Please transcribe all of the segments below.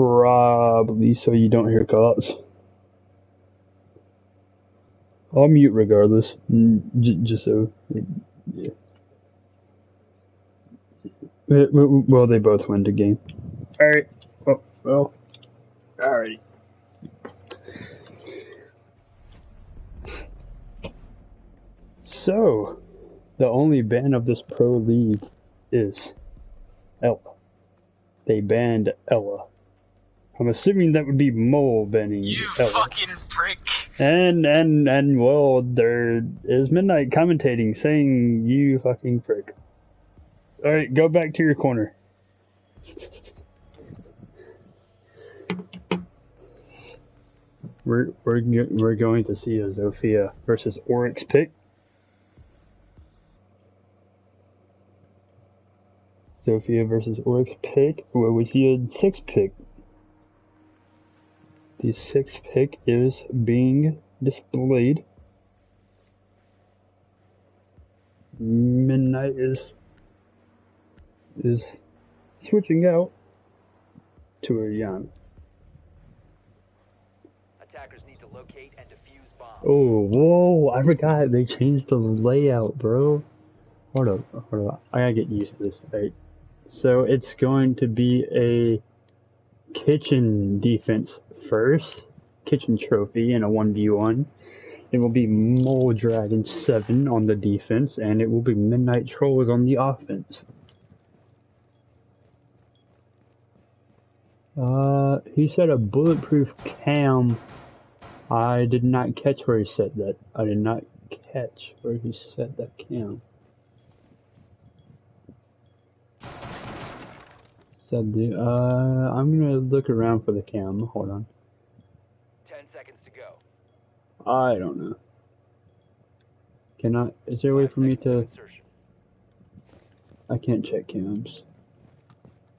Probably so you don't hear cops. I'll mute regardless, just so. Yeah. Well, they both win the game. Alright. Oh, well. Alright. So, the only ban of this pro league is Ella. They banned Ella. I'm assuming that would be Mole banning You Ella. fucking prick. And well, there is Midnight commentating saying you fucking prick. Alright, go back to your corner. We're going to see a Zofia versus Oryx pick. Zofia versus Oryx pick, where we see a 6 pick. The 6 pick is being displayed. Midnight is switching out to Ariana. Attackers need to locate and defuse bombs. Oh, whoa! I forgot they changed the layout, bro. Hold up. I gotta get used to this. Right. So it's going to be a kitchen defense first, kitchen trophy in a 1v1. It will be Moledragon7 on the defense, and it will be Midnight Trolls on the offense. He said a bulletproof cam. I did not catch where he said that. I did not catch where he said that cam. Said the, I'm gonna look around for the cam. Hold on. 10 seconds to go. I don't know. Can I? Is there a way for me to? I can't check cams.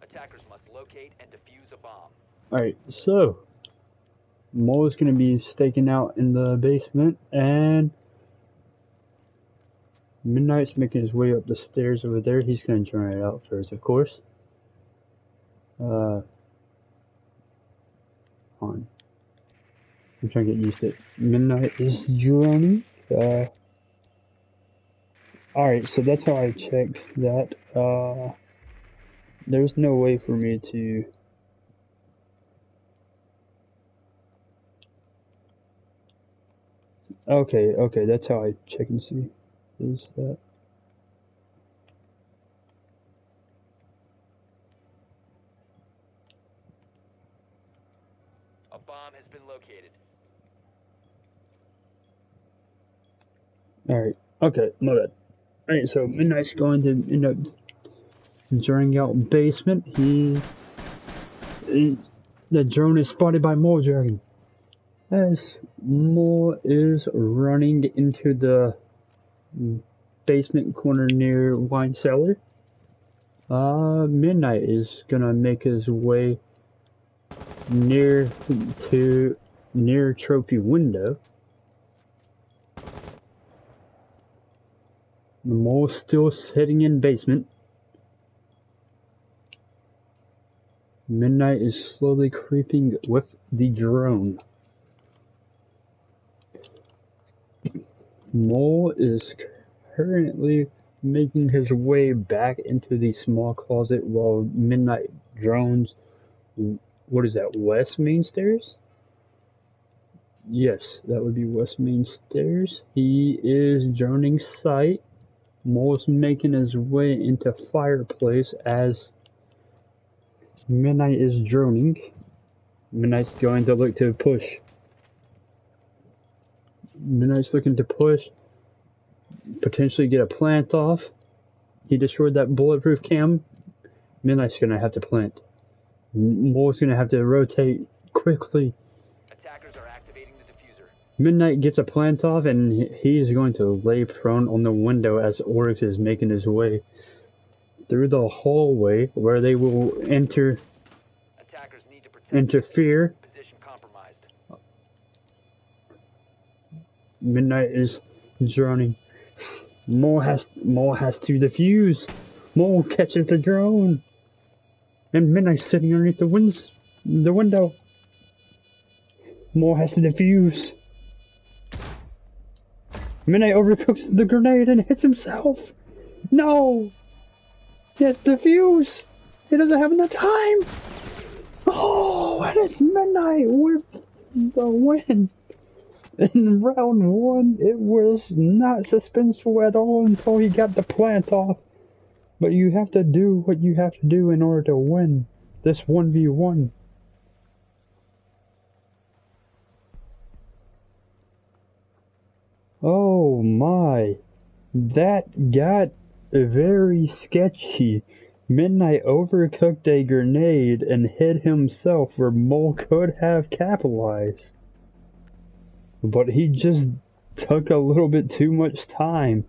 Attackers must locate and defuse a bomb. Alright, so Mo is gonna be staking out in the basement, and Midnight's making his way up the stairs over there. He's gonna try it out first, of course. On. I'm trying to get used to it. Midnight is droning. Alright, so that's how I checked that. There's no way for me to. Okay, that's how I check and see. Is that. A bomb has been located. Alright, okay, my bad. Alright, so Midnight's going to end up drawing out basement. The drone is spotted by Moledragon. As Mole is running into the basement corner near wine cellar, Midnight is gonna make his way near trophy window. The Mole's still sitting in basement. Midnight is slowly creeping with the drone. Mole is currently making his way back into the small closet while Midnight drones. What is that, West Main Stairs? Yes, that would be West Main Stairs. He is droning sight. Mole's making his way into fireplace as Midnight is droning. Midnight's going to look to push. Midnight's looking to push. Potentially get a plant off. He destroyed that bulletproof cam. Midnight's gonna have to plant. Mole's gonna have to rotate quickly. Attackers are activating the diffuser. Midnight gets a plant off, and he's going to lay prone on the window as Oryx is making his way through the hallway where they will interfere. Position compromised. Midnight is droning. Mole has to defuse. Mole catches the drone, and Midnight's sitting underneath the The window. Mole has to defuse. Midnight overcooks the grenade and hits himself. No! He has to defuse. He doesn't have enough time. Oh, and it's Midnight with the win. In round one, it was not suspenseful at all until he got the plant off. But you have to do what you have to do in order to win this 1v1. Oh my, that got very sketchy. Midnight overcooked a grenade and hit himself where Mole could have capitalized. But he just took a little bit too much time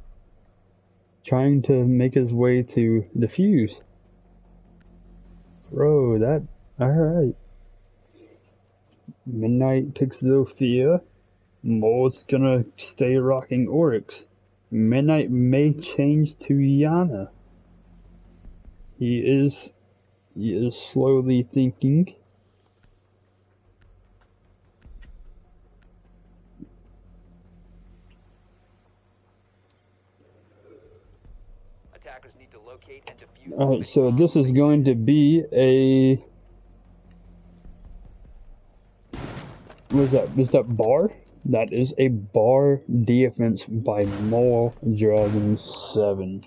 trying to make his way to defuse. Bro, that... alright. Midnight picks Zofia. Mole's gonna stay rocking Oryx. Midnight may change to Yana. He is slowly thinking. Attackers need to locate and defuse. Alright, so this is going to be a... what is that? Is that bar? That is a bar defense by Moledragon7.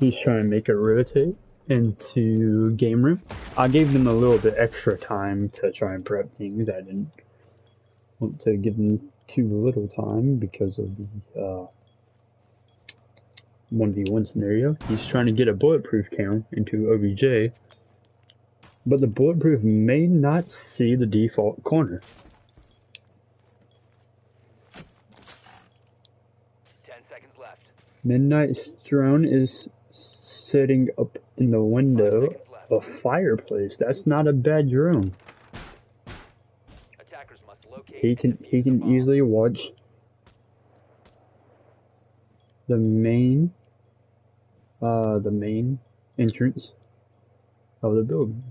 He's trying to make it rotate into game room. I gave them a little bit extra time to try and prep things. I didn't want to give them too little time because of the 1v1 scenario. He's trying to get a bulletproof count into OBJ, but the bulletproof may not see the default corner. 10 seconds left. Midnight's drone is sitting up in the window of a fireplace. That's not a bad drone. Attackers must locate. He can easily watch the main entrance of the building.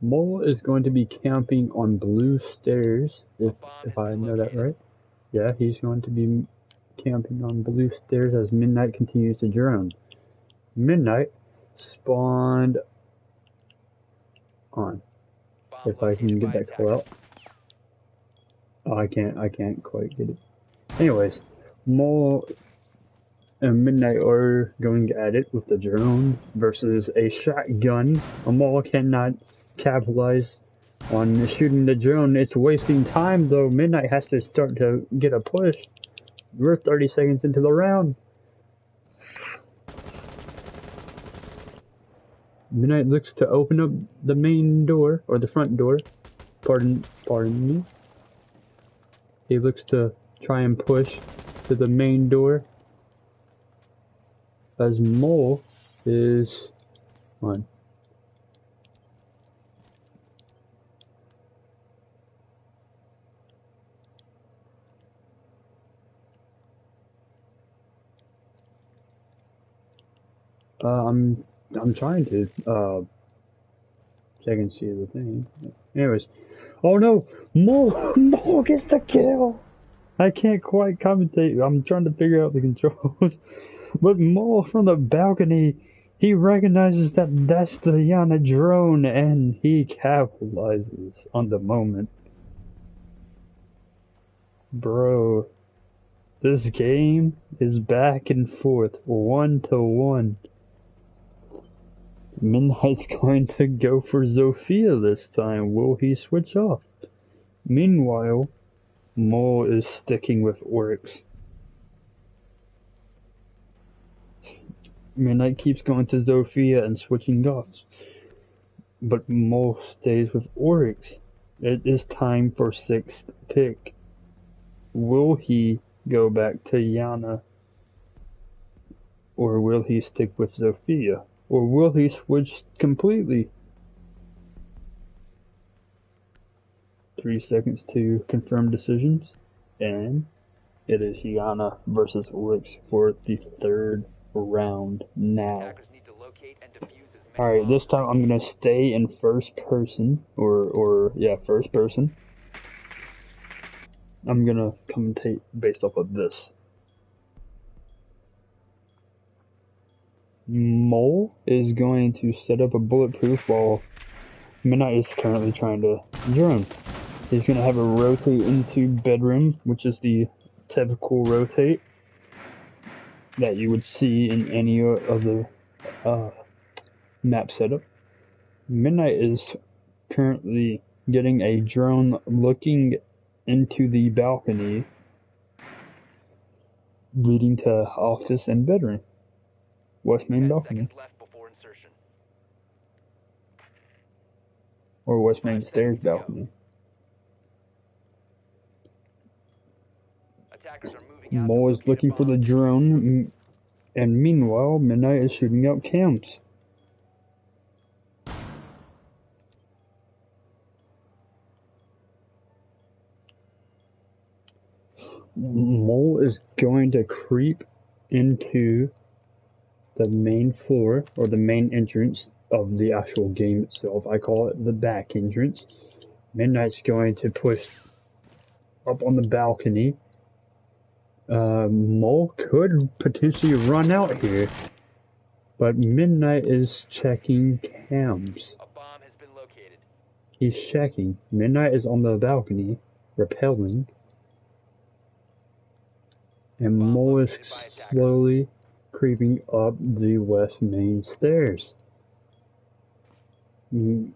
Mole is going to be camping on blue stairs, if I know that right. Yeah, he's going to be camping on blue stairs as Midnight continues to drone. Midnight spawned on. If I can get that call out. Oh, I can't quite get it. Anyways, Mole and Midnight are going at it with the drone versus a shotgun. A Mole cannot capitalize on shooting the drone. It's wasting time though. Midnight has to start to get a push. We're 30 seconds into the round. Midnight looks to open up the main door, or the front door. Pardon me. He looks to try and push to the main door. As Mole is on. I'm trying to check and see the thing. Anyways, oh no, Mole gets the kill. I can't quite commentate. I'm trying to figure out the controls. But Mole from the balcony, he recognizes that that's the Yana drone and he capitalizes on the moment. Bro, this game is back and forth, 1-1. Midnight's going to go for Zofia this time. Will he switch off? Meanwhile, Mole is sticking with Oryx. Midnight keeps going to Zofia and switching off. But Mole stays with Oryx. It is time for 6th pick. Will he go back to Yana? Or will he stick with Zofia? Or will he switch completely? 3 seconds to confirm decisions. And it is Yana versus Oryx for the 3rd round now. Attackers need to locate and defuse as Alright, this time I'm gonna stay in first person, yeah, first person. I'm gonna commentate based off of this. Mole is going to set up a bulletproof while Midnight is currently trying to drone. He's gonna have a rotate into bedroom, which is the typical rotate that you would see in any other map setup. Midnight is currently getting a drone looking into the balcony leading to office and bedroom. West main balcony. Or west main stairs balcony. Mole is looking for the drone, and meanwhile, Midnight is shooting out cams. Mole is going to creep into the main floor, or the main entrance of the actual game itself. I call it the back entrance. Midnight's going to push up on the balcony. Mole could potentially run out here, but Midnight is checking cams. A bomb has been located. He's checking. Midnight is on the balcony, rappelling, and Mole is slowly creeping up the west main stairs. I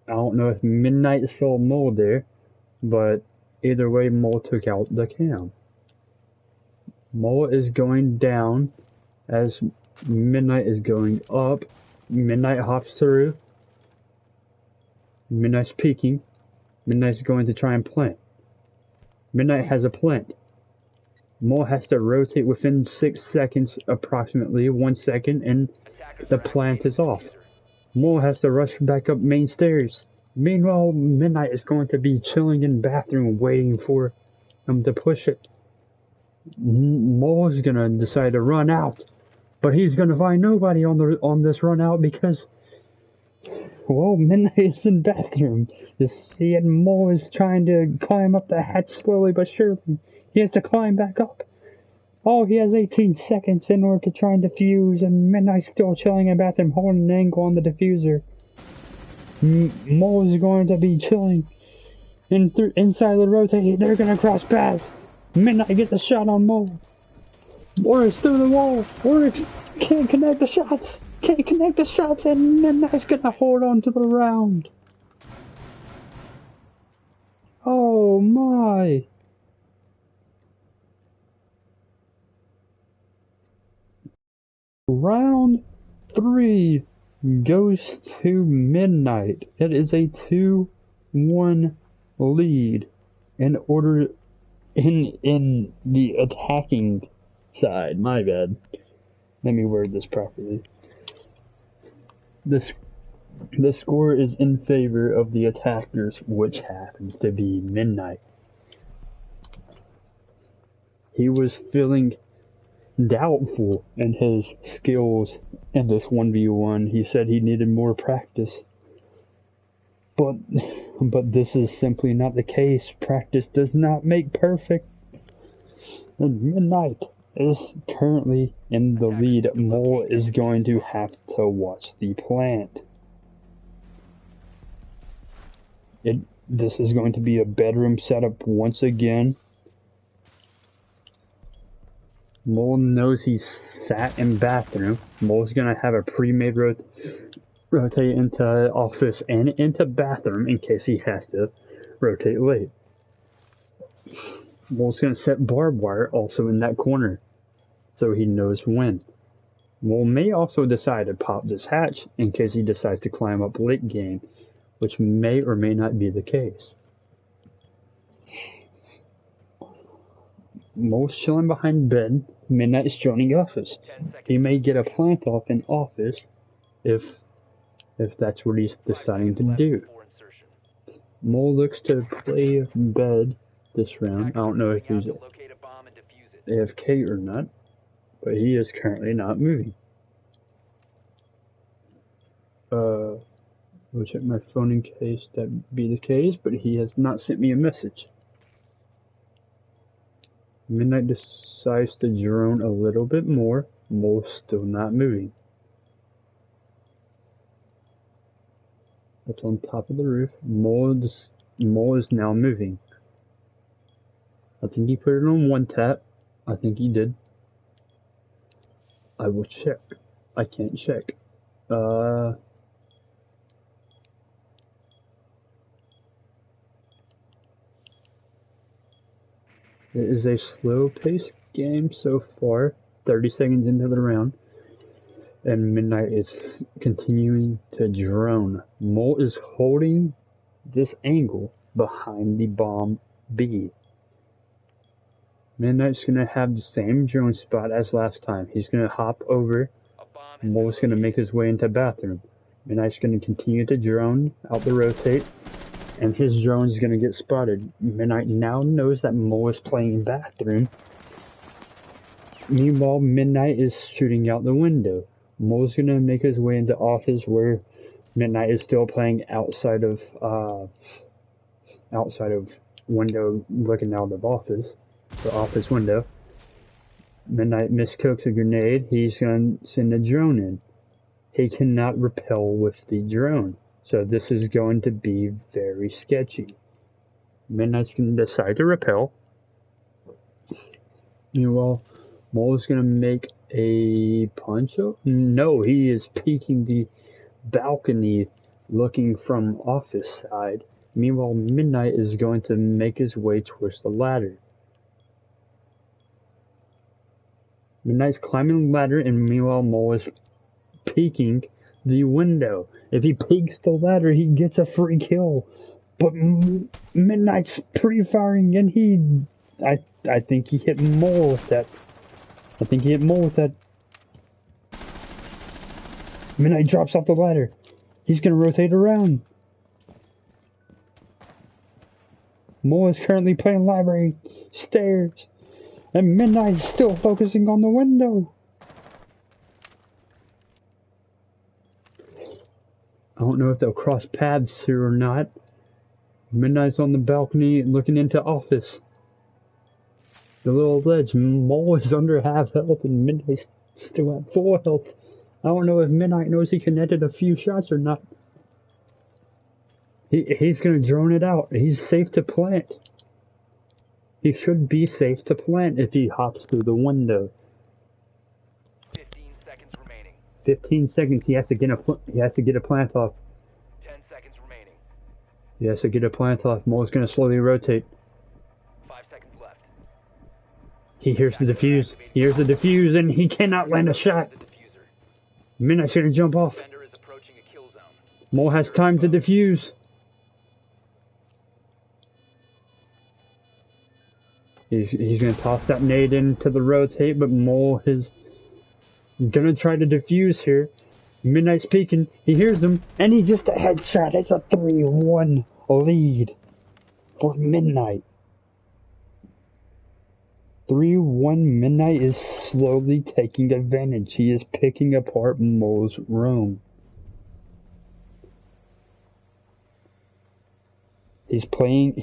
don't know if Midnight saw Mole there, but either way, Mole took out the cam. Mole is going down as Midnight is going up. Midnight hops through. Midnight's peeking. Midnight's going to try and plant. Midnight has a plant. Mole has to rotate within 6 seconds, approximately 1 second, and the plant is off. Mole has to rush back up main stairs. Meanwhile, Midnight is going to be chilling in bathroom waiting for him to push it. Mole is gonna decide to run out, but he's gonna find nobody on this run out because, well, Midnight is in bathroom. You see, and Mole is trying to climb up the hatch slowly but surely. He has to climb back up. Oh, he has 18 seconds in order to try and defuse, and Midnight's still chilling in bathroom, holding an angle on the diffuser. Mole is going to be chilling inside the rotate. They're gonna cross paths. Midnight gets a shot on Mole. Oryx through the wall. Oryx can't connect the shots. Can't connect the shots, and Midnight's gonna hold on to the round. Oh my. Round 3 goes to Midnight. It is a 2-1 lead in order in the attacking side. My bad. Let me word this properly. The score is in favor of the attackers, which happens to be Midnight. He was feeling doubtful in his skills in this 1v1. He said he needed more practice. But this is simply not the case. Practice does not make perfect. And Midnight is currently in the lead. Mole is going to have to watch the plant. This is going to be a bedroom setup once again. Mole knows he's sat in bathroom. Mole's gonna have a pre-made rotate into office and into bathroom in case he has to rotate late. Mole's gonna set barbed wire also in that corner, so he knows when. Mole may also decide to pop this hatch in case he decides to climb up late game, which may or may not be the case. Mole's chilling behind bed. Midnight is joining office. He may get a plant off in office if that's what he's deciding to do. Mole looks to play bed this round. I don't know if he's AFK or not, but he is currently not moving. We'll check my phone in case that be the case, but he has not sent me a message. Midnight decides to drone a little bit more. Mole's still not moving. That's on top of the roof. Mole is now moving. I think he put it on one tap. I think he did. I will check. I can't check. It is a slow-paced game so far. 30 seconds into the round. And Midnight is continuing to drone. Mole is holding this angle behind the bomb B. Midnight's gonna have the same drone spot as last time. He's gonna hop over. Mole's gonna make his way into bathroom. Midnight's gonna continue to drone out the rotate. And his drone is gonna get spotted. Midnight now knows that Mole is playing bathroom. Meanwhile, Midnight is shooting out the window. Mole's gonna make his way into office where Midnight is still playing outside of window, looking out of office, the office window. Midnight miscooks a grenade. He's gonna send a drone in. He cannot repel with the drone, so this is going to be very sketchy. Midnight's gonna decide to repel. Meanwhile, Mole is gonna make a punch up. No, he is peeking the balcony, looking from office side. Meanwhile, Midnight is going to make his way towards the ladder. Midnight's climbing the ladder, and meanwhile, Mole is peeking the window. If he peeks the ladder, he gets a free kill. But Midnight's pre-firing, and I think he hit Mole with that. Midnight drops off the ladder. He's gonna rotate around. Mole is currently playing library stairs, and Midnight is still focusing on the window. I don't know if they'll cross paths here or not. Midnight's on the balcony looking into office. The little ledge. Mole is under half health and Midnight's still at full health. I don't know if Midnight knows he connected a few shots or not. He's gonna drone it out. He's safe to plant. He should be safe to plant if he hops through the window. 15 seconds remaining. 15 seconds. He has to get a plant off. 10 seconds remaining. He has to get a plant off. Mole's gonna slowly rotate. 5 seconds left. He hears the defuse. He hears the defuse, and he cannot land a shot. The diffuser. Midnight's gonna jump off. Defender is approaching a kill zone. Mole has time to defuse. He's gonna toss that nade into the rotate, but Mole is gonna try to defuse here. Midnight's peeking. He hears him, and he just a headshot. It's a 3-1 lead for Midnight. 3-1. Midnight is slowly taking advantage. He is picking apart Mole's room. He's playing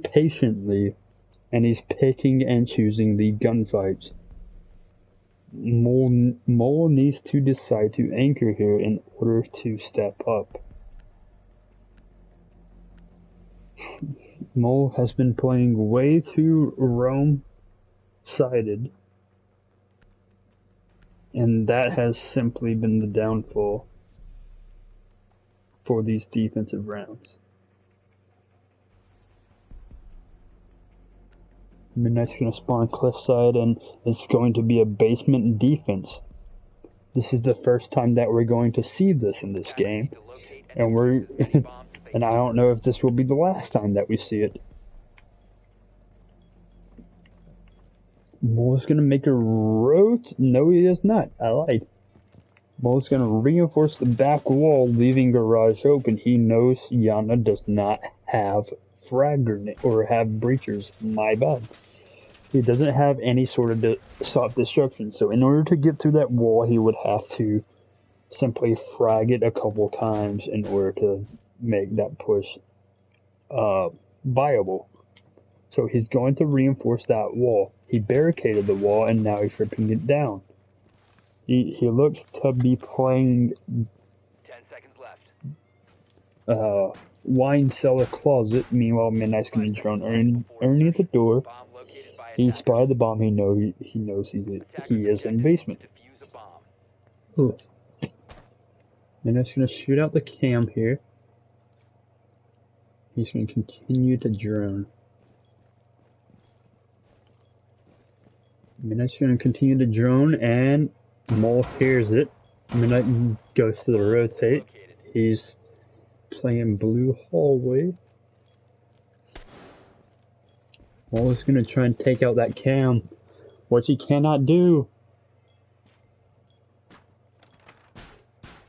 patiently, and he's picking and choosing the gunfights. Mole needs to decide to anchor here in order to step up. Mole has been playing way too roam-sided, and that has simply been the downfall for these defensive rounds. Midnight's going to spawn cliffside, and it's going to be a basement defense. This is the first time that we're going to see this in this game, and and I don't know if this will be the last time that we see it. Mole's going to make a no, he is not. I lied. Mole's going to reinforce the back wall, leaving garage open. He knows Yana does not have frag grenade or have breachers. My bad. He doesn't have any sort of soft destruction, so in order to get through that wall, he would have to simply frag it a couple times in order to make that push viable. So he's going to reinforce that wall. He barricaded the wall and now he's ripping it down. He looks to be playing 10 seconds left. wine cellar closet. Meanwhile, Midnight's gonna drone underneath the door. Bomb located by He attackers. spotted the bomb. He knows he is in the basement. Defuse a bomb. Ooh. Midnight's gonna shoot out the cam here. He's gonna continue to drone. Midnight's gonna continue to drone, and Mole hears it. Midnight goes to the rotate. He's playing blue hallway. Mole is gonna try and take out that cam, which he cannot do.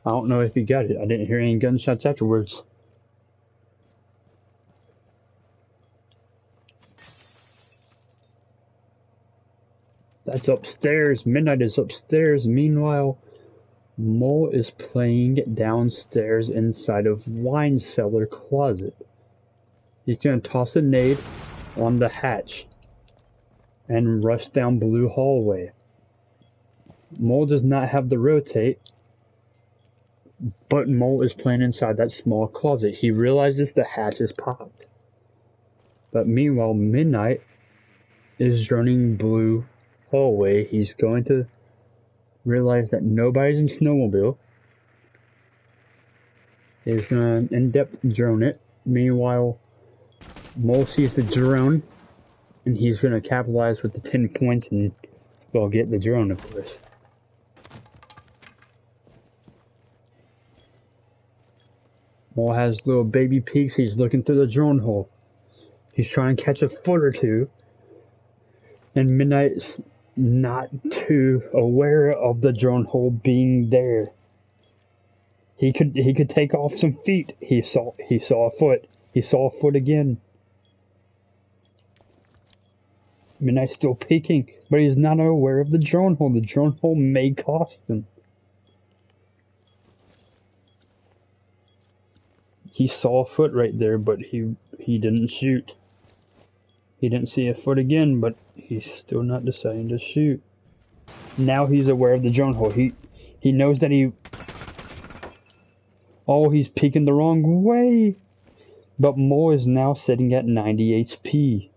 I don't know if he got it. I didn't hear any gunshots afterwards. That's upstairs. Midnight is upstairs. Meanwhile, Mole is playing downstairs inside of wine cellar closet. He's gonna toss a nade on the hatch and rush down blue hallway. Mole does not have the rotate, but Mole is playing inside that small closet. He realizes the hatch is popped. But meanwhile, Midnight is running blue hallway. He's going to realize that nobody's in snowmobile. He's gonna in-depth drone it. Meanwhile, Mole sees the drone, and he's gonna capitalize with the 10 points and, well, get the drone, of course. Mole has little baby peeks. He's looking through the drone hole. He's trying to catch a foot or two, and Midnight's not too aware of the drone hole being there. He could take off some feet. He saw a foot. He saw a foot again. Midnight's still peeking, but he's not aware of the drone hole. The drone hole may cost him. He saw a foot right there, but he didn't shoot. He didn't see a foot again, but he's still not deciding to shoot. Now he's aware of the drone hole. He knows that he's peeking the wrong way. But Mole is now sitting at 90 HP.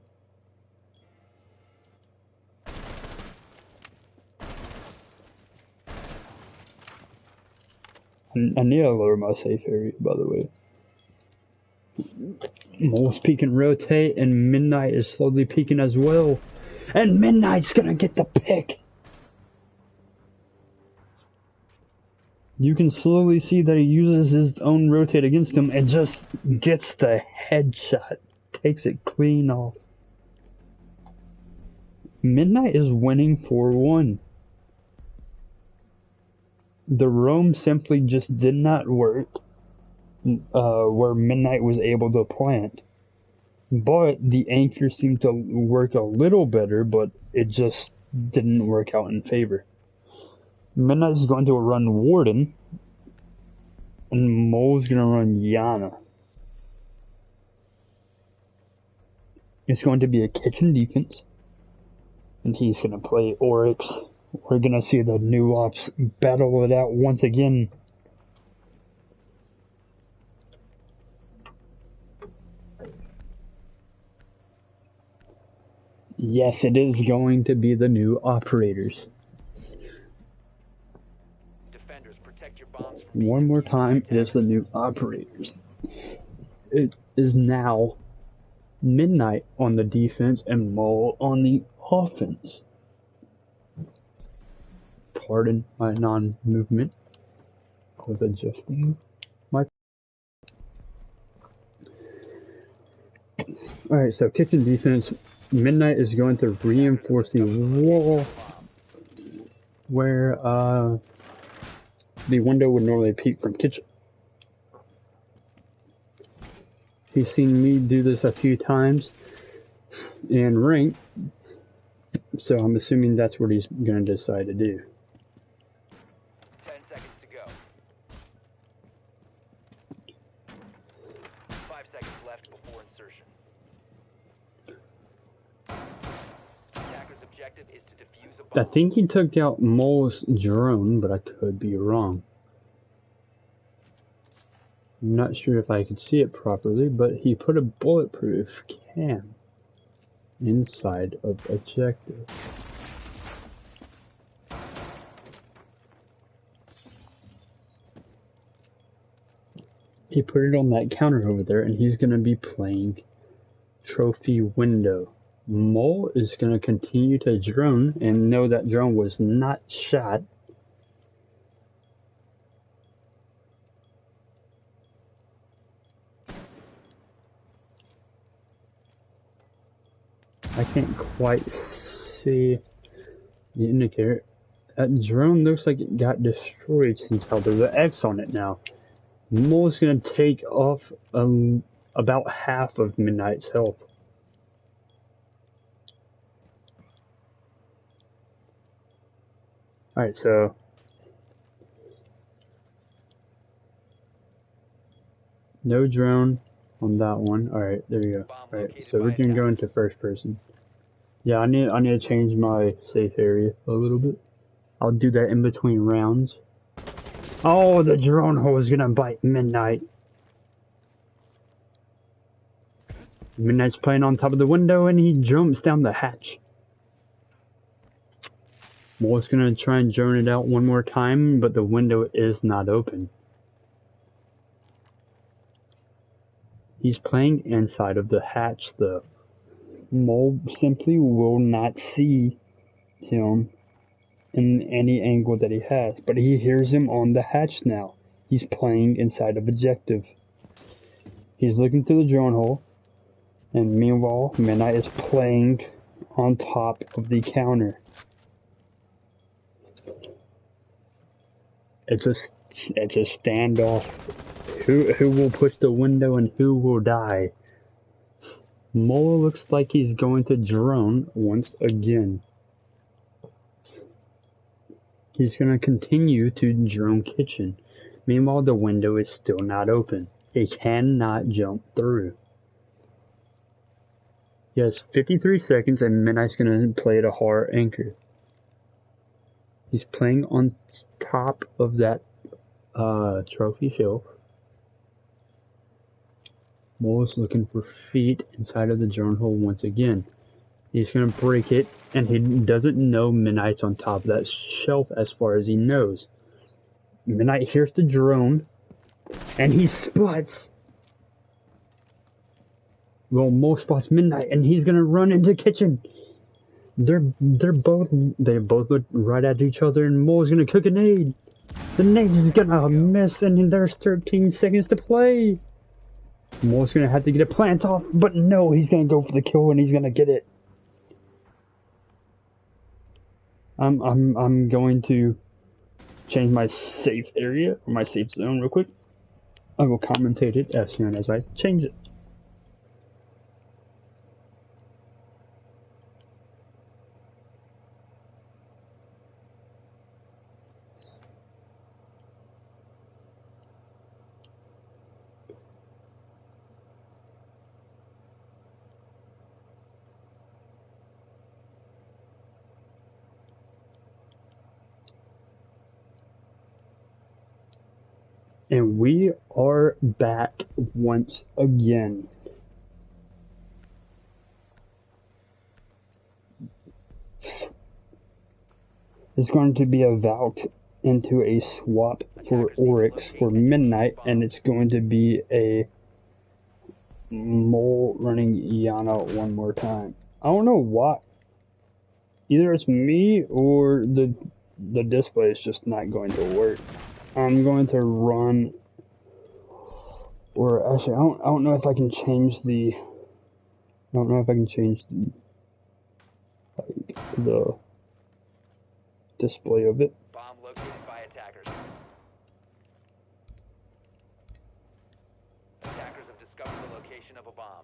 I need to lower my safe area, by the way. Mole's peeking rotate, and Midnight is slowly peeking as well. And Midnight's gonna get the pick! You can slowly see that he uses his own rotate against him and just gets the headshot. Takes it clean off. Midnight is winning 4-1. The roam simply just did not work. Where Midnight was able to plant. But the anchor seemed to work a little better, but it just didn't work out in favor. Midnight is going to run Warden, and Mole's going to run Yana. It's going to be a kitchen defense, and he's going to play Oryx. We're going to see the new ops battle it out once again. Yes, it is going to be the new operators. Defenders, protect your bombs from One more time, it is the new operators. It is now Midnight on the defense and Mole on the offense. Pardon my non-movement. I was adjusting my... Alright, so kitchen defense. Midnight is going to reinforce the wall where the window would normally peek from kitchen. He's seen me do this a few times in rank, so I'm assuming that's what he's going to decide to do. 10 seconds to go. seconds left before insertion. Attacker's objective is to defuse a I bomb. think he took out Mole's drone, but I could be wrong. I'm not sure if I could see it properly, but he put a bulletproof can inside of objective. He put it on that counter over there, and he's going to be playing trophy window. Mole is going to continue to drone and know that drone was not shot. I can't quite see the indicator. That drone looks like it got destroyed since how there's an X on it now. Mole's gonna take off about half of Midnight's health. Alright, so no drone on that one. Alright, there you go. Alright, so we're gonna go into first person. Yeah, I need to change my safe area a little bit. I'll do that in between rounds. Oh, the drone hole is gonna bite Midnight. Midnight's playing on top of the window and he jumps down the hatch. Mole's gonna try and drone it out one more time, but the window is not open. He's playing inside of the hatch though. Mole simply will not see him in any angle that he has, but he hears him on the hatch now. He's playing inside of objective. He's looking through the drone hole, and meanwhile, Midnight is playing on top of the counter. It's a standoff. Who will push the window and who will die? Mole looks like he's going to drone once again. He's going to continue to drone kitchen. Meanwhile, the window is still not open. He cannot jump through. He has 53 seconds and Midnight's going to play at a hard anchor. He's playing on top of that trophy shelf. Mole is looking for feet inside of the drone hole once again. He's going to break it, and he doesn't know Midnight's on top of that shelf as far as he knows. Midnight hears the drone, and he spots. Well, Mole spots Midnight, and he's going to run into kitchen. They both look right at each other, and Mole's going to cook a nade. The nade is going to miss, and there's 13 seconds to play. Mole's going to have to get a plant off, but no, he's going to go for the kill, and he's going to get it. I'm going to change my safe area, or my safe zone real quick. I will commentate it as soon as I change it. And we are back once again. It's going to be a Valk into a swap for Oryx for Midnight, and it's going to be a Mole running Yana one more time. I don't know why. Either it's me or the display is just not going to work. I'm going to run, or actually, I don't know if I can change the. I don't know if I can change the display of it. Bomb located by attackers. Attackers have discovered the location of a bomb.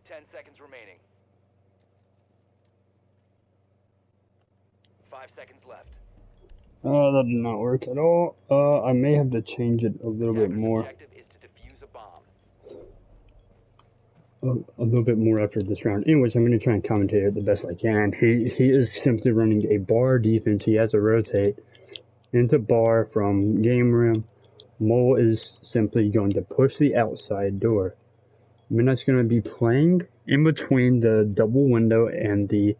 Ten seconds remaining. 5 seconds left. That did not work at all. I may have to change it a little bit Attacker's more. objective is to defuse a bomb. A little bit more after this round. Anyways, I'm going to try and commentate it the best I can. He is simply running a bar defense. He has to rotate into bar from game room. Mole is simply going to push the outside door. Midnight's going to be playing in between the double window and the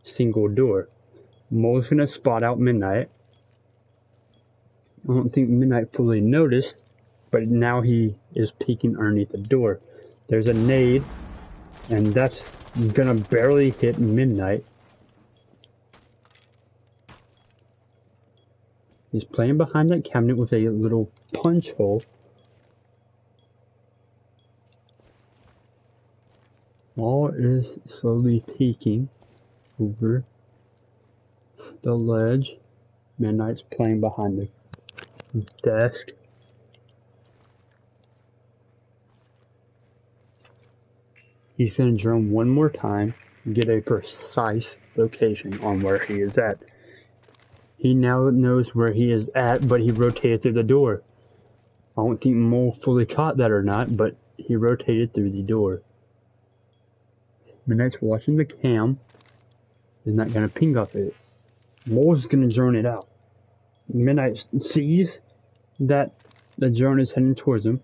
single door. Mole's going to spot out Midnight. I don't think Midnight fully noticed, but now he is peeking underneath the door. There's a nade, and that's gonna barely hit Midnight. He's playing behind that cabinet with a little punch hole. All is slowly peeking over the ledge. Midnight's playing behind the desk. He's going to drone one more time and get a precise location on where he is at. He now knows where he is at, but he rotated through the door. I don't think Mole fully caught that or not, but he rotated through the door. Midnight's watching the cam. He's not going to ping off it. Mole's going to drone it out. Midnight sees that the drone is heading towards him.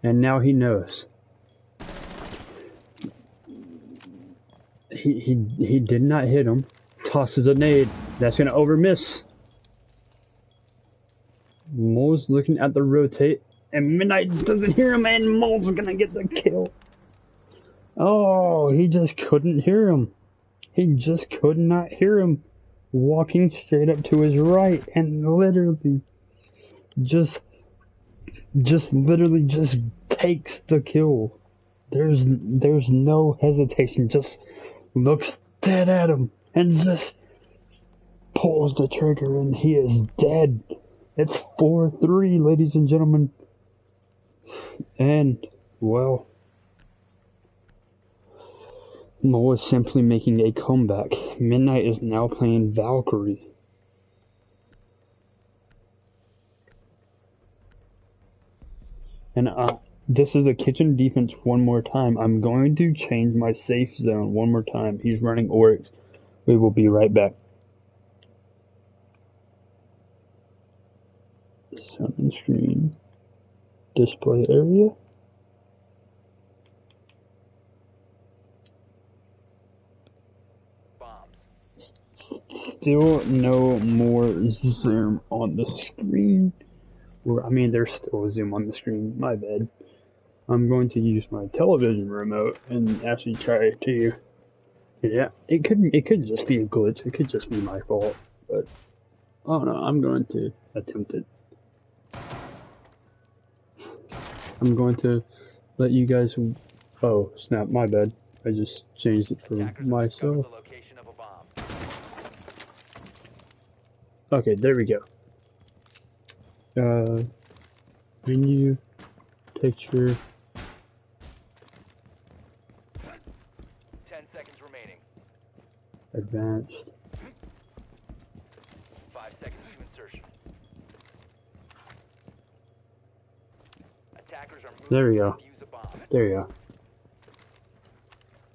And now he knows. He did not hit him. Tosses a nade. That's gonna overmiss. Mole's looking at the rotate, and Midnight doesn't hear him, and Mole's gonna get the kill. Oh, he just couldn't hear him. He just could not hear him. Walking straight up to his right, and literally just literally takes the kill. There's no hesitation. Just looks dead at him and just pulls the trigger, and he is dead. It's 4-3, ladies and gentlemen. And well, Mole is simply making a comeback. Midnight is now playing Valkyrie. And this is a kitchen defense one more time. I'm going to change my safe zone one more time. He's running Oryx. We will be right back. Sound screen. Display area. Still no more zoom on the screen. I mean, there's still a zoom on the screen. My bad. I'm going to use my television remote and actually try to. Yeah, it could just be a glitch. It could just be my fault. But I don't know. I'm going to attempt it. I'm going to let you guys. Oh snap! My bad. I just changed it for myself. Okay, there we go. Menu, picture. 10 seconds remaining. Advanced. 5 seconds to insertion. Attackers are moving. There we go. To defuse a bomb. There you go.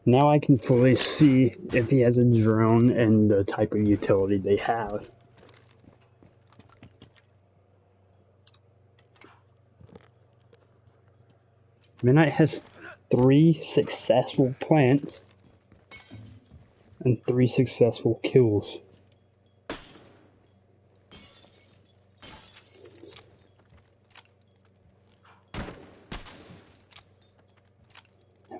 Now I can fully see if he has a drone and the type of utility they have. Midnight has 3 successful plants and 3 successful kills.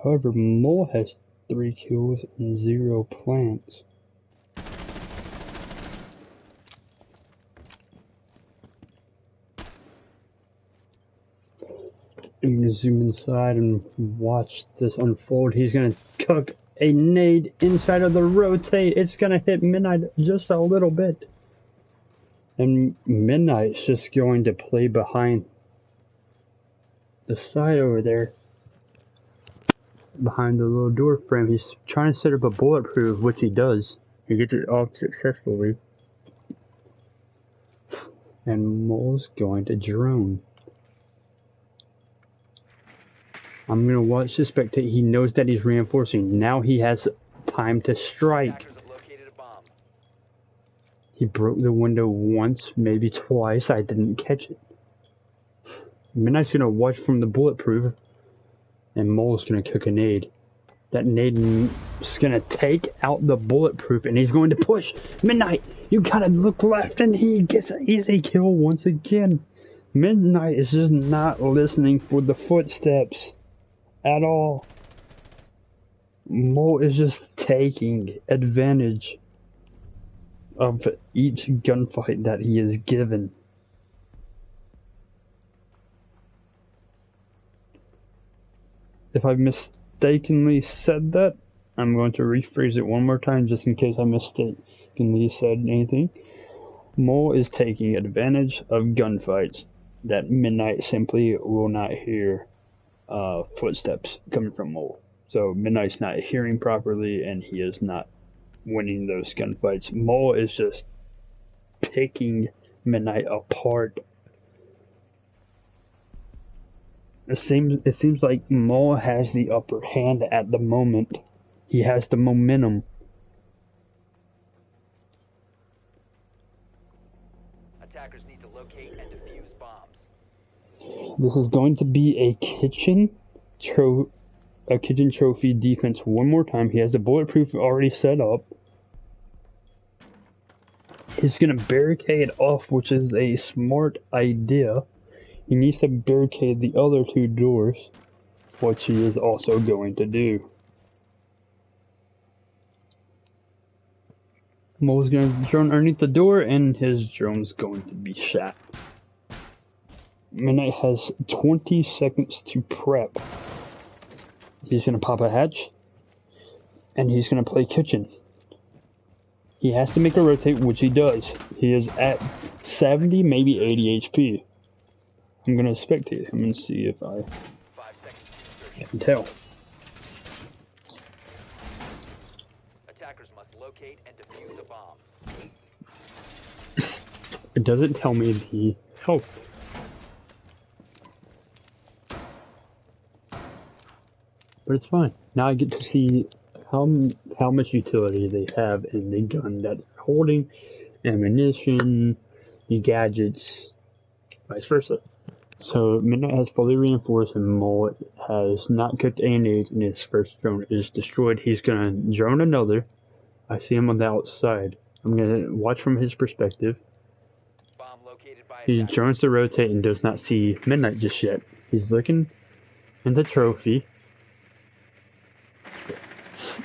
However, Mole has 3 kills and 0 plants. I'm gonna zoom inside and watch this unfold. He's gonna cook a nade inside of the rotate. It's gonna hit Midnight just a little bit. And Midnight's just going to play behind the side over there. behind the little door frame. He's trying to set up a bulletproof, which he does. He gets it off successfully. And Mole's going to drone. I'm gonna watch to spectate. He knows that he's reinforcing. Now he has time to strike. Attackers have located a bomb. He broke the window once, maybe twice. I didn't catch it. Midnight's gonna watch from the bulletproof, and Mole's gonna cook a nade. That nade is gonna take out the bulletproof, and he's going to push. Midnight, you gotta look left, and he gets an easy kill once again. Midnight is just not listening for the footsteps at all. Mole is just taking advantage of each gunfight that he is given. If I mistakenly said that, I'm going to rephrase it one more time just in case I mistakenly said anything. Mole is taking advantage of gunfights that Midnight simply will not hear footsteps coming from Mole. So Midnight's not hearing properly and he is not winning those gunfights. Mole is just picking Midnight apart. It seems like Mole has the upper hand at the moment. He has the momentum. Attackers need to locate and defuse bombs. This is going to be a kitchen trophy defense one more time. He has the bulletproof already set up. He's gonna barricade off, which is a smart idea. He needs to barricade the other two doors, which he is also going to do. Mole's gonna drone underneath the door, and his drone's going to be shot. Midnight has 20 seconds to prep. He's gonna pop a hatch, and he's gonna play kitchen. He has to make a rotate, which he does. He is at 70, maybe 80 HP. I'm gonna spectate him and see if I 5 seconds to insertion. can tell. Attackers must locate and defuse a bomb. It doesn't tell me the health. But it's fine. Now I get to see how much utility they have in the gun that's holding, ammunition, the gadgets, vice versa. So Midnight has fully reinforced and Mole has not cooked any nades and his first drone is destroyed. He's gonna drone another. I see him on the outside. I'm gonna watch from his perspective. Bomb located by He attackers. drones to rotate and does not see Midnight just yet. He's looking in the trophy.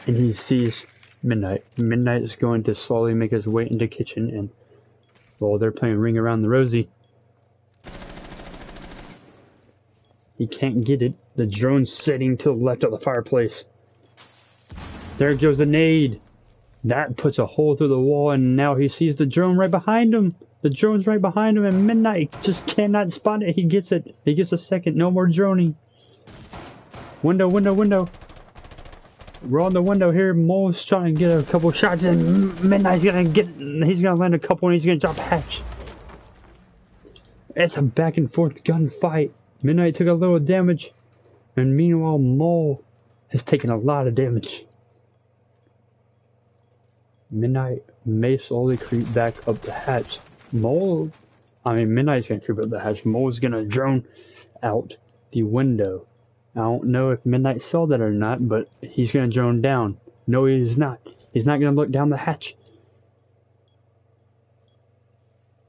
And he sees Midnight. Midnight is going to slowly make his way into kitchen, and while they're playing Ring Around the Rosie, he can't get it. The drone's sitting to the left of the fireplace. There goes a nade. That puts a hole through the wall, and now he sees the drone right behind him. The drone's right behind him, and Midnight just cannot spot it. He gets it. He gets a second. No more droning. Window, window, window. We're on the window here. Mole's trying to get a couple shots in. Midnight's gonna get. He's gonna land a couple and he's gonna drop hatch. It's a back and forth gunfight. Midnight took a little damage, and meanwhile Mole has taken a lot of damage. Midnight may slowly creep back up the hatch. Midnight's gonna creep up the hatch. Mole's gonna drone out the window. I don't know if Midnight saw that or not, but he's gonna drone down. No, he's not. He's not gonna look down the hatch.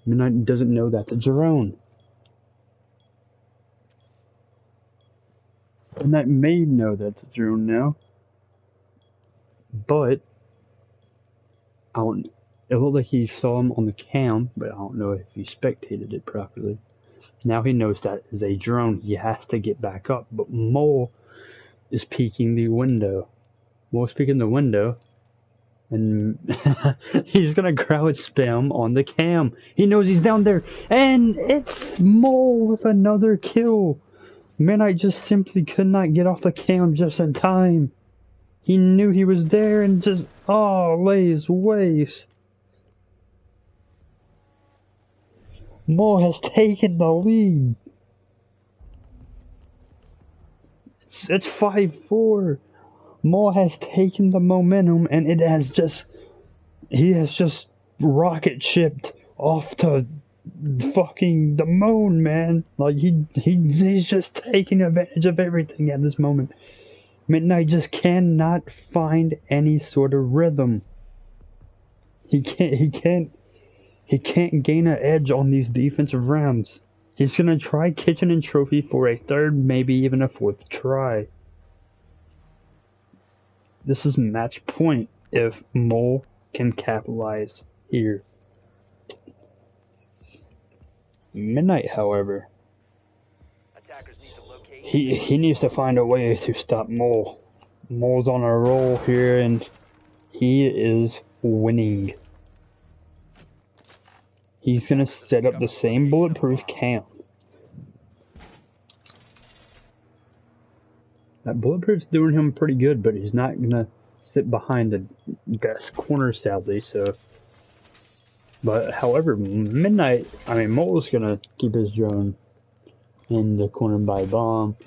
Midnight doesn't know that's a drone. Midnight may know that's a drone now, but it looked like he saw him on the cam, but I don't know if he spectated it properly. Now he knows that is a drone. He has to get back up. But Mole is peeking the window. Mole's peeking the window. And he's going to crouch spam on the cam. He knows he's down there. And it's Mole with another kill. Midnight just simply could not get off the cam just in time. He knew he was there and just, lays waste. Mole has taken the lead. It's 5-4. Mole has taken the momentum and he has just rocket shipped off to fucking the moon, man. Like he's just taking advantage of everything at this moment. Midnight just cannot find any sort of rhythm. He can't gain an edge on these defensive rounds. He's gonna try kitchen and trophy for a third, maybe even a fourth try. This is match point if Mole can capitalize here. Midnight, however, he needs to find a way to stop Mole. Mole's on a roll here and he is winning. He's gonna set up the same bulletproof cam. That bulletproof's doing him pretty good, but he's not gonna sit behind the best corner, sadly, so. But, however, Mole's gonna keep his drone in the corner by bomb.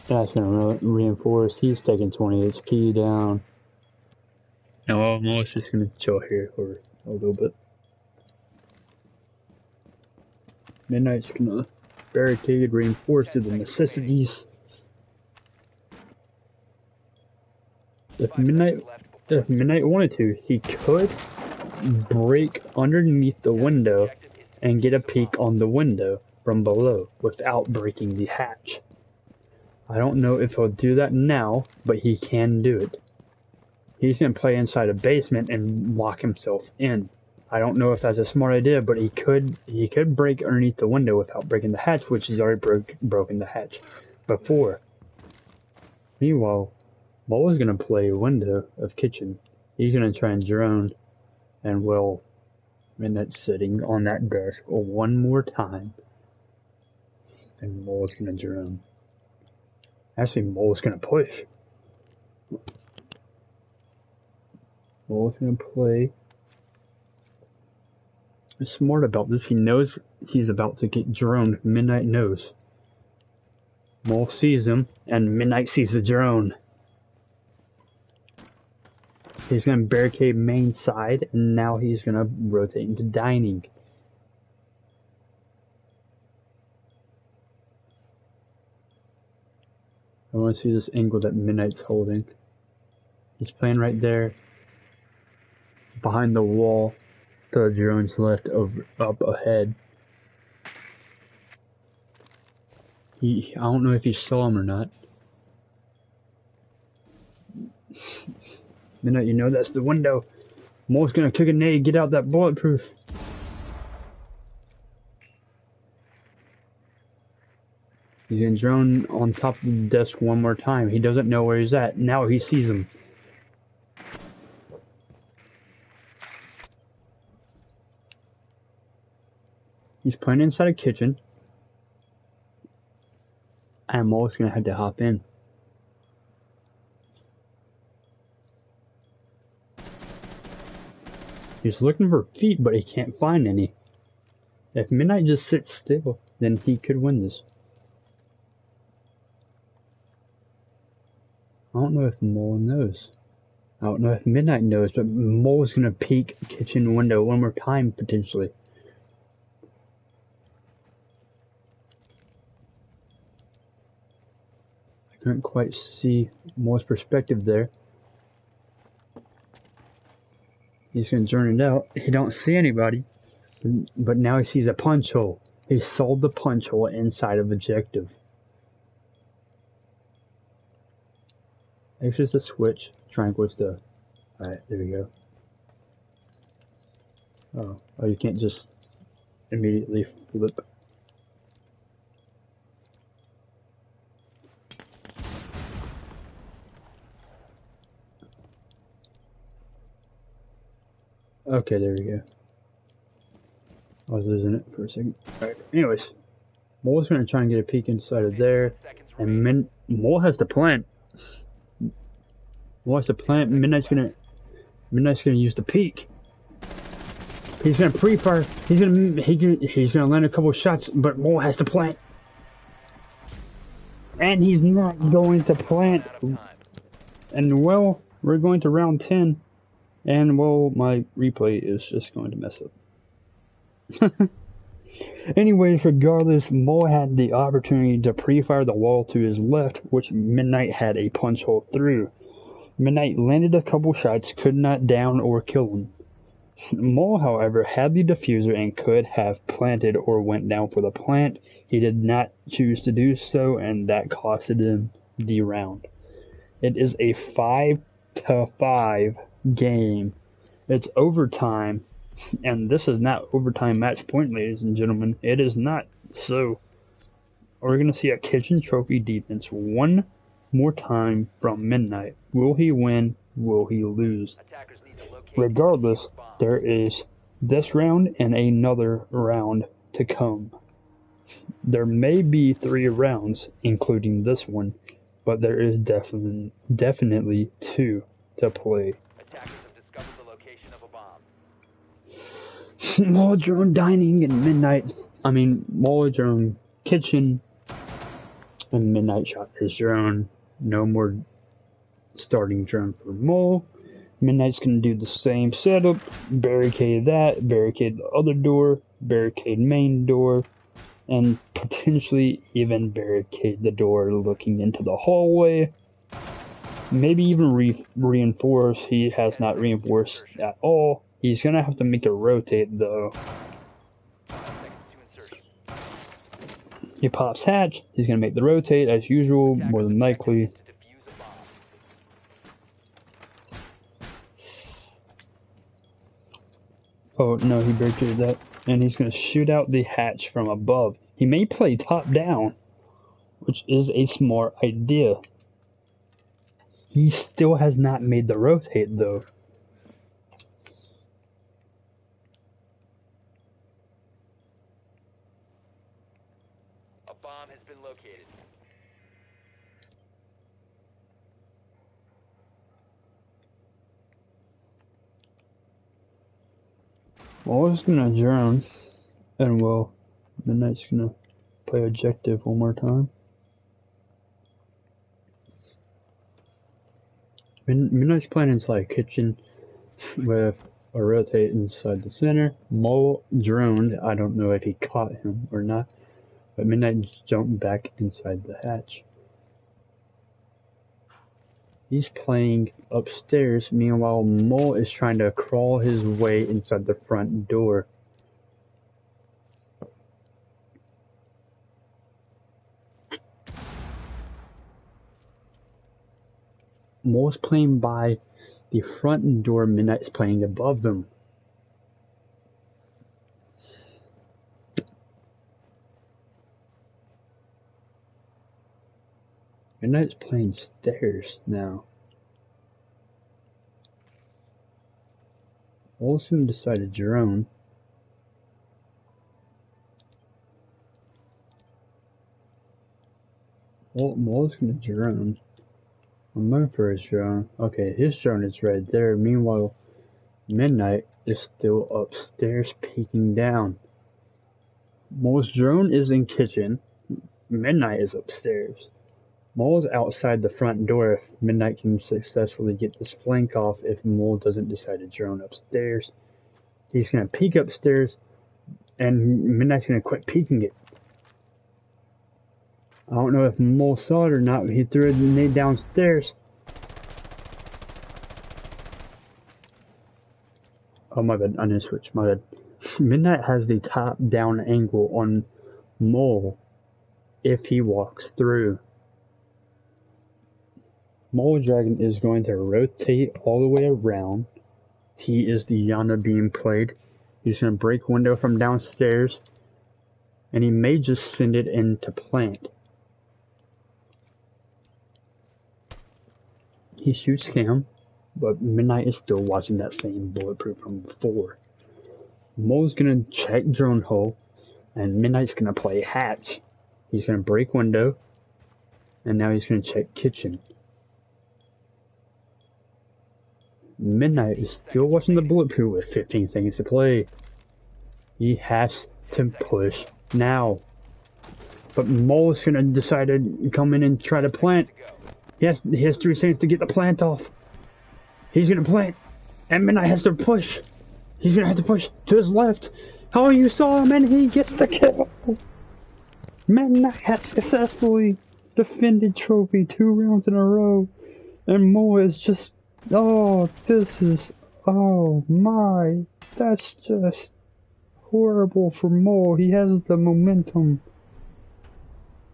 That's gonna reinforce. He's taking 20 HP down. And Mole's just gonna chill here for a little bit. Midnight's gonna barricade, reinforce to the necessities. If Midnight wanted to, he could break underneath the window and get a peek on the window from below without breaking the hatch. I don't know if he'll do that now, but he can do it. He's gonna play inside a basement and lock himself in. I don't know if that's a smart idea, but he could break underneath the window without breaking the hatch, which he's already broken the hatch before. Meanwhile, Mole is gonna play window of kitchen. He's gonna try and drone, and Midnight's sitting on that desk one more time, and Mole's gonna drone. Actually, Mole's gonna push. Mole's gonna play smart about this. He knows he's about to get droned. Midnight knows. Mole sees him, and Midnight sees the drone. He's gonna barricade main side, and now he's gonna rotate into dining. I want to see this angle that Midnight's holding. He's playing right there, behind the wall. The drone's left up ahead. I don't know if he saw him or not. Midnight, you know that's the window. Mole's gonna kick a nade, get out that bulletproof. He's gonna drone on top of the desk one more time. He doesn't know where he's at. Now he sees him. He's playing inside a kitchen. And Mole's gonna have to hop in. He's looking for feet, but he can't find any. If Midnight just sits still, then he could win this. I don't know if Mole knows. I don't know if Midnight knows, but Mole's gonna peek kitchen window one more time, potentially. I couldn't quite see Mole's perspective there. He's gonna turn it out. He don't see anybody, but now he sees a punch hole. He sold the punch hole inside of objective. It's just a switch. Triangle stuff. Alright, there we go. Oh, you can't just immediately flip. Okay, there we go. I was losing it for a second. Alright, anyways. Mole's gonna try and get a peek inside of there. And remaining. Mole has the plant. Mole has the plant. Midnight's gonna use the peak. He's gonna pre-fire. He's gonna land a couple shots, but Mole has to plant. And he's not going to plant. Out of time. And well, we're going to round 10. And well, my replay is just going to mess up. Anyways, regardless, Mole had the opportunity to pre-fire the wall to his left, which Midnight had a punch hole through. Midnight landed a couple shots, could not down or kill him. Mole, however, had the diffuser and could have planted or went down for the plant. He did not choose to do so, and that costed him the round. It is a 5-5 game. It's overtime, and this is not overtime match point, ladies and gentlemen. It is not. So, we're going to see a kitchen trophy defense one more time from Midnight. Will he win? Will he lose? Attackers need to locate Regardless, and defuse a bomb. there is this round and another round to come. There may be 3 rounds, including this one, but there is definitely 2 to play. Attackers have discovered the location of a bomb. Moledragon dining and Moledragon kitchen, and Midnight shot his drone. No more starting drone for Mole. Midnight's gonna do the same setup, barricade that, barricade the other door, barricade main door, and potentially even barricade the door looking into the hallway. Maybe even reinforce. He has not reinforced at all. He's gonna have to make a rotate though. 5 seconds to insertion. He pops hatch. He's gonna make the rotate as usual, more than likely. To defuse a bomb. Oh no, he barricaded that. And he's gonna shoot out the hatch from above. He may play top down, which is a smart idea. He still has not made the rotate though. A bomb has been located. Well, it's gonna drone, and well, Midnight's gonna play objective one more time. Midnight's playing inside kitchen with a rotate inside the center. Mole droned. I don't know if he caught him or not, but Midnight jumped back inside the hatch. He's playing upstairs. Meanwhile, Mole is trying to crawl his way inside the front door. Mole's playing by the front door. Midnight's playing above them. Midnight's playing stairs now. Mole's gonna decide to drone. Well, Mole's gonna drone. I'm looking for his drone. Okay, his drone is right there. Meanwhile, Midnight is still upstairs peeking down. Mole's drone is in kitchen. Midnight is upstairs. Mole's outside the front door if Midnight can successfully get this flank off if Mole doesn't decide to drone upstairs. He's gonna peek upstairs and Midnight's gonna quit peeking it. I don't know if Mole saw it or not, but he threw a grenade downstairs. Oh my bad, I didn't switch, my bad. Midnight has the top down angle on Mole if he walks through. Moledragon is going to rotate all the way around. He is the Yana being played. He's going to break window from downstairs. And he may just send it into plant. He shoots Cam, but Midnight is still watching that same bulletproof from before. Mole's going to check drone hole, and Midnight's going to play hatch. He's going to break window. And now he's gonna check kitchen. Midnight is still watching the bulletproof with 15 seconds to play. He has to push now. But Mole is gonna decide to come in and try to plant. He has 3 seconds to get the plant off. He's gonna plant. And Midnight has to push. He's gonna have to push to his left. Oh, you saw him and he gets the kill. Midnight has successfully defended trophy 2 rounds in a row. And Mole is just, oh, this is, oh my, that's just horrible for Mole. He has the momentum.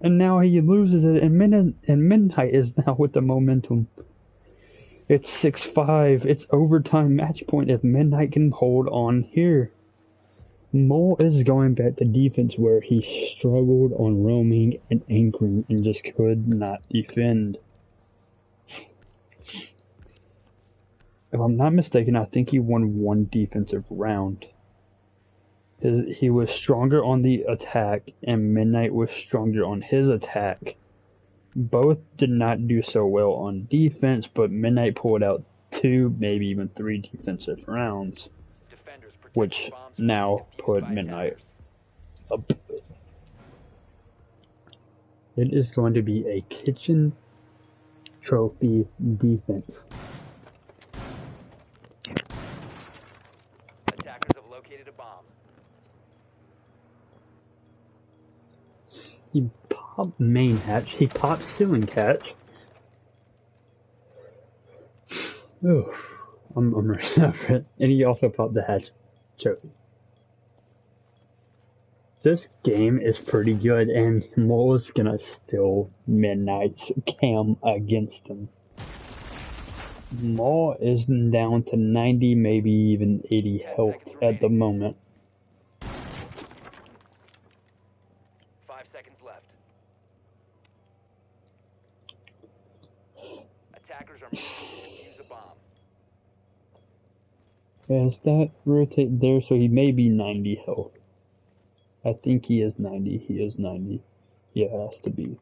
And now he loses it, and Midnight is now with the momentum. It's 6-5. It's overtime match point if Midnight can hold on here. Mole is going back to defense where he struggled on roaming and anchoring and just could not defend. If I'm not mistaken, I think he won 1 defensive round. He was stronger on the attack, and Midnight was stronger on his attack. Both did not do so well on defense, but Midnight pulled out 2, maybe even 3 defensive rounds, which now put Midnight up. It is going to be a kitchen trophy defense. Attackers have located a bomb. He popped main hatch. He popped ceiling hatch. Oh, I'm running over it. And he also popped the hatch trophy. This game is pretty good, and Mole is gonna steal Midnight's cam against him. Mole is down to 90, maybe even 80 health at the moment. 5 seconds left. Attackers are moving to defuse a bomb. As that rotate there, so he may be 90 health. I think he is 90. He is 90. Yeah, it has to be.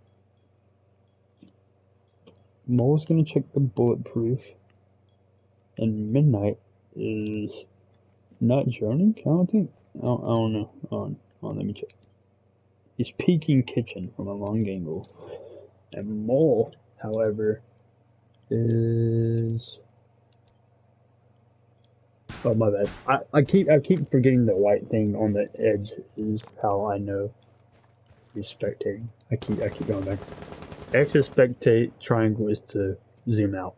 Mole's gonna check the bulletproof. And Midnight is not joining? I don't think. I don't know. Hold on, let me check. He's peeking kitchen from a long angle. And Mole, however, is... Oh, my bad. I keep forgetting the white thing on the edge is how I know he's spectating. I keep going back. X is spectate, triangle is to zoom out.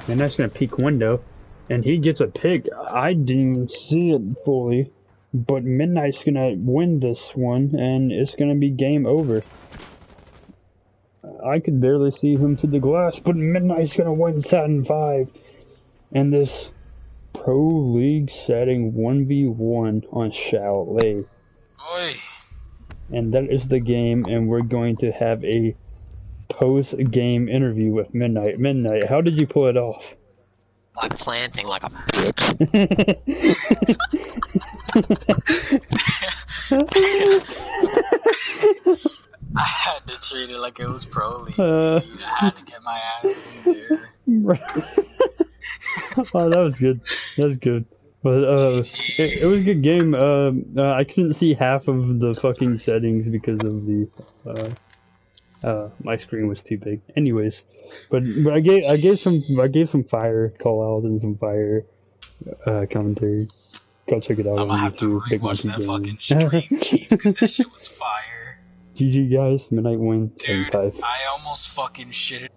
And that's gonna peek window, and he gets a pick. I didn't even see it fully, but Midnight's gonna win this one, and it's gonna be game over. I could barely see him through the glass, but Midnight's gonna win 7-5. And this Pro League setting 1v1 on Chalet. Oi. And that is the game, and we're going to have a post-game interview with Midnight. Midnight, how did you pull it off? By planting like a bitch. I had to treat it like it was Pro League. I had to get my ass in there. Oh, that was good. That was good. But it was a good game. I couldn't see half of the fucking settings because of the my screen was too big. Anyways, but I gave some fire call outs and some fire commentary. Go check it out I'm on gonna have to YouTube. rewatch that BigMontyDykeJeWW. fucking stream, because that shit was fire. GG guys, Midnight win Dude, 7-5. I almost fucking shitted